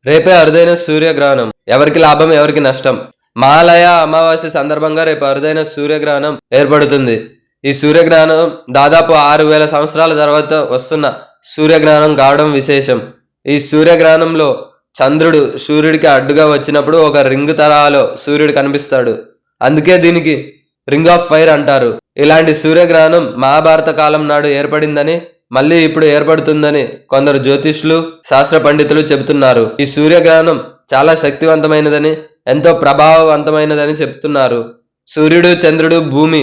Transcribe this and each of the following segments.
రేపే అరుదైన సూర్యగ్రహణం. ఎవరికి లాభం ఎవరికి నష్టం? మహాలయ అమావాస్య సందర్భంగా రేపు అరుదైన సూర్యగ్రహణం ఏర్పడుతుంది. ఈ సూర్యగ్రహణం దాదాపు 6000 సంవత్సరాల తర్వాత వస్తున్న సూర్యగ్రహణం కావడం విశేషం. ఈ సూర్యగ్రహణంలో చంద్రుడు సూర్యుడికి అడ్డుగా వచ్చినప్పుడు ఒక రింగ్ తరహాలో సూర్యుడు కనిపిస్తాడు. అందుకే దీనికి రింగ్ ఆఫ్ ఫైర్ అంటారు. ఇలాంటి సూర్యగ్రహణం మహాభారత కాలం నాడు ఏర్పడిందని, మళ్ళీ ఇప్పుడు ఏర్పడుతుందని కొందరు జ్యోతిష్యులు, శాస్త్ర పండితులు చెబుతున్నారు. ఈ సూర్యగ్రహణం చాలా శక్తివంతమైనదని, ఎంతో ప్రభావవంతమైనదని చెప్తున్నారు. సూర్యుడు, చంద్రుడు, భూమి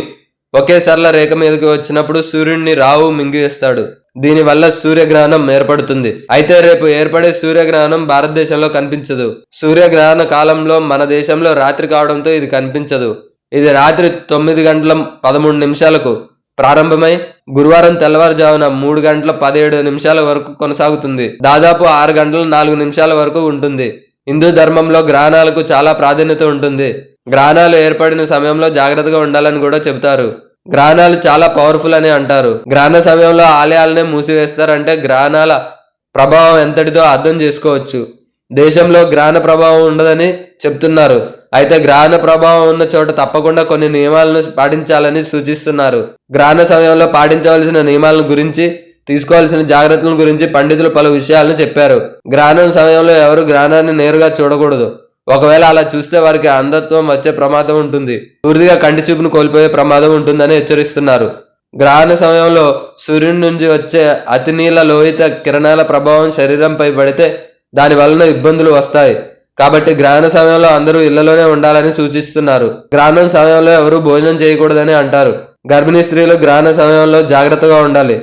ఒకే సరళ రేఖ మీదకి వచ్చినప్పుడు సూర్యుడిని రాహు మింగివేస్తాడు. దీనివల్ల సూర్యగ్రహణం ఏర్పడుతుంది. అయితే రేపు ఏర్పడే సూర్యగ్రహణం భారతదేశంలో కనిపించదు. సూర్యగ్రహణ కాలంలో మన దేశంలో రాత్రి కావడంతో ఇది కనిపించదు. ఇది రాత్రి 9:13 ప్రారంభమై గురువారం తెల్లవారుజామున 3:17 వరకు కొనసాగుతుంది. దాదాపు 6:04 వరకు ఉంటుంది. హిందూ ధర్మంలో గ్రహణాలకు చాలా ప్రాధాన్యత ఉంటుంది. గ్రహణాలు ఏర్పడిన సమయంలో జాగ్రత్తగా ఉండాలని కూడా చెబుతారు. గ్రహణాలు చాలా పవర్ఫుల్ అని అంటారు. గ్రహణ సమయంలో ఆలయాలనే మూసివేస్తారంటే గ్రహణాల ప్రభావం ఎంతటిదో అర్థం చేసుకోవచ్చు. దేశంలో గ్రహణ ప్రభావం ఉండదని చెప్తున్నారు. అయితే గ్రహణ ప్రభావం ఉన్న చోట తప్పకుండా కొన్ని నియమాలను పాటించాలని సూచిస్తున్నారు. గ్రహణ సమయంలో పాటించవలసిన నియమాలను గురించి, తీసుకోవాల్సిన జాగ్రత్తల గురించి పండితులు పలు విషయాలను చెప్పారు. గ్రహణం సమయంలో ఎవరు గ్రహణాన్ని నేరుగా చూడకూడదు. ఒకవేళ అలా చూస్తే వారికి అంధత్వం వచ్చే ప్రమాదం ఉంటుంది. పూర్తిగా కంటి చూపును కోల్పోయే ప్రమాదం ఉంటుందని హెచ్చరిస్తున్నారు. గ్రహణ సమయంలో సూర్యుడి నుంచి వచ్చే అతి నీల లోహిత కిరణాల ప్రభావం శరీరంపై పడితే దాని వలన ఇబ్బందులు వస్తాయి. కాబట్టి గ్రహణ సమయంలో అందరూ ఇళ్లలోనే ఉండాలని సూచిస్తున్నారు. గ్రహణం సమయంలో ఎవరు భోజనం చేయకూడదని అంటారు. గర్భిణీ స్త్రీలు గ్రహణ సమయంలో జాగ్రత్తగా ఉండాలి.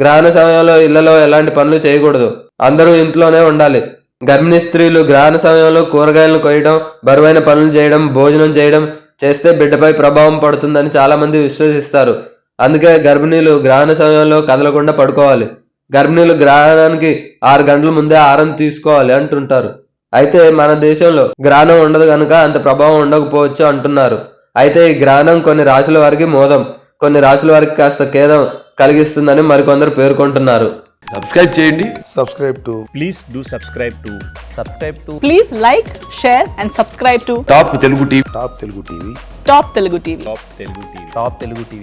గ్రహణ సమయంలో ఇళ్లలో ఎలాంటి పనులు చేయకూడదు. అందరూ ఇంట్లోనే ఉండాలి. గర్భిణీ స్త్రీలు గ్రహణ సమయంలో కూరగాయలను కొయ్యడం, బరువైన పనులు చేయడం, భోజనం చేయడం చేస్తే బిడ్డపై ప్రభావం పడుతుందని చాలా మంది విశ్వసిస్తారు. అందుకే గర్భిణీలు గ్రహణ సమయంలో కదలకుండా పడుకోవాలి. గర్భిణీలు గ్రహణానికి 6 గంటల ముందే ఆహారం తీసుకోవాలి అంటుంటారు. అయితే మన దేశంలో గ్రహణం ఉండదు కనుక అంత ప్రభావం ఉండకపోవచ్చు అంటున్నారు. అయితే ఈ గ్రహణం కొన్ని రాశుల వారికి మోదం, కొన్ని రాశుల వారికి కాస్త ఖేదం కలిగిస్తుందని మరికొందరు పేర్కొంటున్నారు. సబ్స్క్రైబ్ చేయండి. Please do subscribe to. Please like, share and subscribe to top Telugu TV. Top Telugu TV. Top Telugu TV.